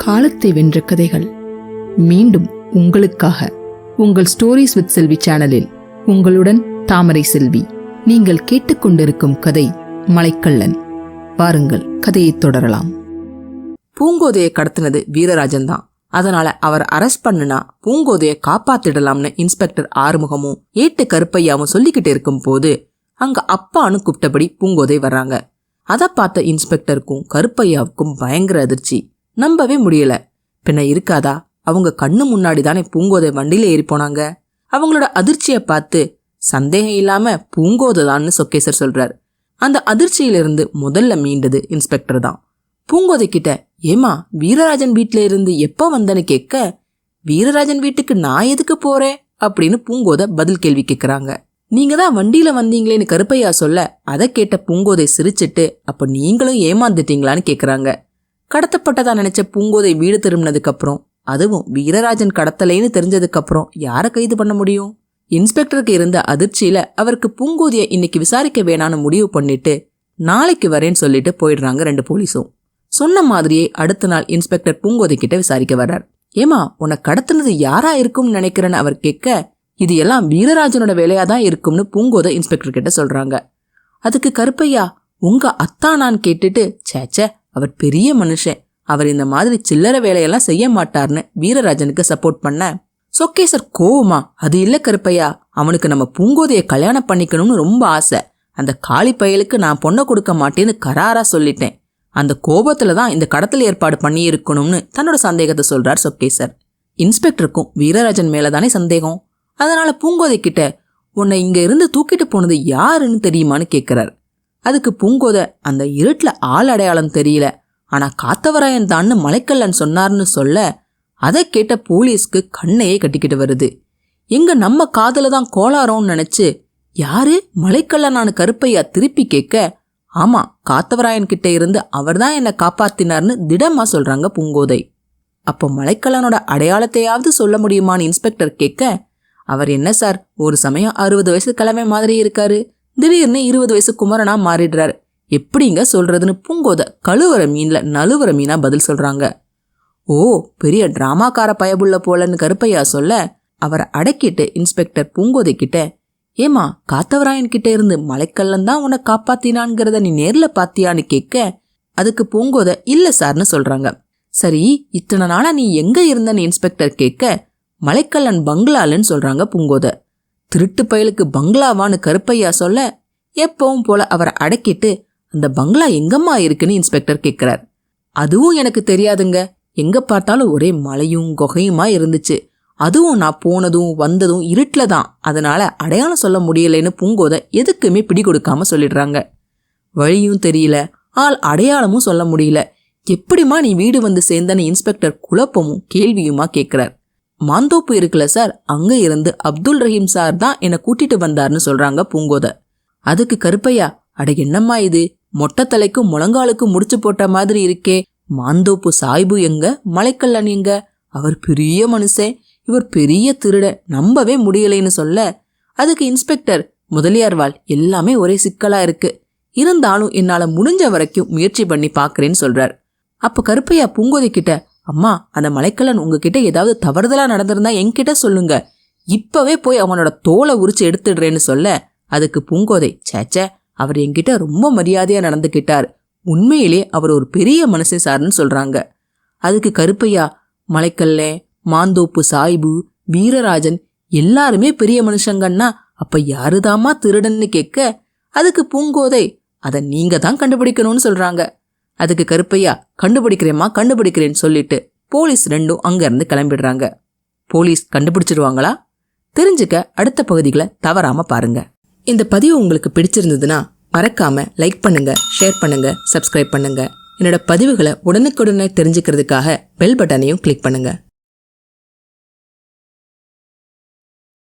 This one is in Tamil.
காலத்தை வென்ற கதைகள் மீண்டும் உங்களுக்காக உங்கள் ஸ்டோரிஸ் வித் செல்வி சேனலில் உங்களுடன் தாமரை செல்வி. நீங்கள் கேட்டுக்கொண்டிருக்கும் கதை மலைக்கள்ளன். வாருங்கள் கதையை தொடரலாம். பூங்கோதையை கடத்தினது வீரராஜன் தான். அதனால அவர் அரெஸ்ட் பண்ணுனா பூங்கோதையை காப்பாத்திடலாம்னு இன்ஸ்பெக்டர் ஆறுமுகமும் ஏட்டு கருப்பையாவும் சொல்லிக்கிட்டு இருக்கும் போது அங்க அப்பான்னு கூப்பிட்டபடி பூங்கோதை வர்றாங்க. அதை பார்த்த இன்ஸ்பெக்டருக்கும் கருப்பையாவுக்கும் பயங்கர அதிர்ச்சி. நம்பவே முடியல. பின்ன இருக்காதா, அவங்க கண்ணு முன்னாடி தானே பூங்கோதை வண்டியில ஏறி போனாங்க. அவங்களோட அதிர்ச்சியை பார்த்து சந்தேகம் இல்லாம பூங்கோதை தான்னு சொக்கேசர் சொல்றார். அந்த அதிர்ச்சியிலிருந்து முதல்ல மீண்டது இன்ஸ்பெக்டர் தான். பூங்கோதை கிட்ட, ஏமா வீரராஜன் வீட்டுல இருந்து எப்ப வந்தன்னு கேட்க, வீரராஜன் வீட்டுக்கு நான் எதுக்கு போறேன் அப்படின்னு பூங்கோதை பதில் கேள்வி கேட்கிறாங்க. நீங்க தான் வண்டியில வந்தீங்களேன்னு கருப்பையா சொல்ல, அதை கேட்ட பூங்கோதை சிரிச்சிட்டு, அப்ப நீங்களும் ஏமாந்துட்டீங்களான்னு கேக்குறாங்க. கடத்தப்பட்டதா நினைச்ச பூங்கோதை வீடு திரும்பினதுக்கு அப்புறம், அதுவும் வீரராஜன் கடத்தலைன்னு தெரிஞ்சதுக்கு அப்புறம் யாரை கைது பண்ண முடியும்? இன்ஸ்பெக்டருக்கு இருந்த அதிர்ச்சியில அவருக்கு பூங்கோதைய இன்னைக்கு விசாரிக்க வேணான்னு முடிவு பண்ணிட்டு நாளைக்கு வரேன்னு சொல்லிட்டு போயிடுறாங்க ரெண்டு போலீஸும். சொன்ன மாதிரியே அடுத்த நாள் இன்ஸ்பெக்டர் பூங்கோதை கிட்ட விசாரிக்க வர்றார். ஏமா உன்னை கடத்தினது யாரா இருக்கும்னு நினைக்கிறேன்னு அவர் கேட்க, இது எல்லாம் வீரராஜனோட வேலையாதான் இருக்கும்னு பூங்கோதை இன்ஸ்பெக்டர் கிட்ட சொல்றாங்க. அதுக்கு கருப்பையா, உங்க அத்தானான்னு கேட்டுட்டு, சேச்சே அவர் பெரிய மனுஷன், அவர் இந்த மாதிரி சில்லறை வேலையெல்லாம் செய்ய மாட்டார்னு வீரராஜனுக்கு சப்போர்ட் பண்ண சொக்கேசர் கோவமா, அது இல்ல கருப்பையா, அவனுக்கு நம்ம பூங்கோதைய கல்யாணம் பண்ணிக்கணும்னு ரொம்ப ஆசை. அந்த காளி பயலுக்கு நான் பொண்ணை கொடுக்க மாட்டேன்னு கராரா சொல்லிட்டேன். அந்த கோபத்துலதான் இந்த கடத்தல் ஏற்பாடு பண்ணி இருக்கணும்னு தன்னோட சந்தேகத்தை சொல்றார் சொக்கேசர். இன்ஸ்பெக்டருக்கும் வீரராஜன் மேலதானே சந்தேகம். அதனால பூங்கோதை கிட்ட, உன்னை இங்க இருந்து தூக்கிட்டு போனது யாருன்னு தெரியுமான்னு கேட்கிறார். அதுக்கு பூங்கோதை, அந்த இருட்டுல ஆள் அடையாளம் தெரியல, ஆனா காத்தவராயன் தான்னு மலைக்கள்ளன் சொன்னார்னு சொல்ல, அதை கேட்ட போலீஸ்க்கு கண்ணையே கட்டிக்கிட்டு வருது. எங்க நம்ம காதல தான் கோளாரோன்னு நினைச்சு, யாரு மலைக்கள்ளனான கருப்பையா திருப்பி கேட்க, ஆமா காத்தவராயன் கிட்ட இருந்து அவர் தான் என்னை காப்பாத்தினார்னு திடமா சொல்றாங்க பூங்கோதை. அப்போ மலைக்கள்ளனோட அடையாளத்தையாவது சொல்ல முடியுமான்னு இன்ஸ்பெக்டர் கேட்க, அவர் என்ன சார், ஒரு சமயம் 60 வயசு கிழமை மாதிரி இருக்காரு, திடீர்னு 20 வயசு குமரனா மாறிடுறாரு, எப்படிங்க சொல்றதுன்னு பூங்கோதை கழுவுற மீன்ல நழுவுற மீனா பதில் சொல்றாங்க. ஓ பெரிய டிராமாக்கார பயபுள்ள போலன்னு கருப்பையா சொல்ல, அவரை அடக்கிட்டு இன்ஸ்பெக்டர் பூங்கோதை கிட்ட, ஏமா காத்தவராயன் கிட்ட இருந்து மலைக்கள்ளன் தான் உன்னை காப்பாத்தினான்ங்கிறத நீ நேர்ல பாத்தியான்னு கேட்க, அதுக்கு பூங்கோதை இல்ல சார்னு சொல்றாங்க. சரி, இத்தனை நாளா நீ எங்க இருந்தன்னு இன்ஸ்பெக்டர் கேட்க, மலைக்கள்ளன் பங்களாலன்னு சொல்றாங்க பூங்கோதை. திருட்டு பயலுக்கு பங்களாவான்னு கருப்பையா சொல்ல, எப்பவும் போல அவரை அடக்கிட்டு, அந்த பங்களா எங்கம்மா இருக்குன்னு இன்ஸ்பெக்டர் கேட்கிறார். அதுவும் எனக்கு தெரியாதுங்க, எங்க பார்த்தாலும் ஒரே மலையும் குகையுமா இருந்துச்சு, அதுவும் நான் போனதும் வந்ததும் இருட்டுல தான், அதனால அடையாளம் சொல்ல முடியலைன்னு பூங்கோதை எதுக்குமே பிடி கொடுக்காம சொல்லிடுறாங்க. வழியும் தெரியல, ஆள் அடையாளமும் சொல்ல முடியல, எப்படிமா நீ வீடு வந்து சேர்ந்தன்னு இன்ஸ்பெக்டர் குழப்பமும் கேள்வியுமா கேட்கிறார். மாந்தோப்பு இருக்குல்ல சார், அங்க இருந்து அப்துல் ரஹீம் சார் தான் என்னை கூட்டிட்டு வந்தார்னு சொல்றாங்க பூங்கோதை. அதுக்கு கருப்பையா, அட என்னம்மா இது, மொட்டை தலைக்கும் முழங்காலுக்கும் முடிச்சு போட்ட மாதிரி இருக்கே, மாந்தோப்பு சாய்பு எங்க, மலைக்கள்ளன் எங்க, அவர் பெரிய மனுஷன், இவர் பெரிய திருட, நம்பவே முடியலைன்னு சொல்ல, அதுக்கு இன்ஸ்பெக்டர், முதலியார்வாள் எல்லாமே ஒரே சிக்கலா இருக்கு, இருந்தாலும் என்னால முடிஞ்ச வரைக்கும் முயற்சி பண்ணி பாக்குறேன்னு சொல்றார். அப்ப கருப்பையா பூங்கோதை கிட்ட, அம்மா அந்த மலைக்கள்ளன் உங்ககிட்ட ஏதாவது தவறுதலா நடந்திருந்தா என்கிட்ட சொல்லுங்க, இப்பவே போய் அவனோட தோலை உரிச்சு எடுத்துடுறேன்னு சொல்ல, அதுக்கு பூங்கோதை, சேச்சே அவர் என்கிட்ட ரொம்ப மரியாதையா நடந்துகிட்டார், உண்மையிலே அவர் ஒரு பெரிய மனுஷன் சார்னு சொல்றாங்க. அதுக்கு கருப்பையா, மலைக்கள்ளன், மாந்தோப்பு சாய்பு, வீரராஜன் எல்லாருமே பெரிய மனுஷங்கன்னா அப்ப யாருதாமா திருடன்னு கேட்க, அதுக்கு பூங்கோதை, அதை நீங்க தான் கண்டுபிடிக்கணும்னு சொல்றாங்க. அதுக்கு கருப்பையா, கண்டுபிடிக்கிறேன்னு சொல்லிட்டு போலீஸ் ரெண்டும் அங்க இருந்து கிளம்பிடுறாங்க. போலீஸ் கண்டுபிடிச்சிடுவாங்களா? தெரிஞ்சுக்க அடுத்த பகுதிகளை தவறாம பாருங்க. இந்த பதிவு உங்களுக்கு பிடிச்சிருந்ததுன்னா மறக்காம லைக் பண்ணுங்க, ஷேர் பண்ணுங்க, சப்ஸ்கிரைப் பண்ணுங்க. என்னோட பதிவுகளை உடனுக்குடனே தெரிஞ்சுக்கிறதுக்காக பெல் பட்டனையும் கிளிக் பண்ணுங்க.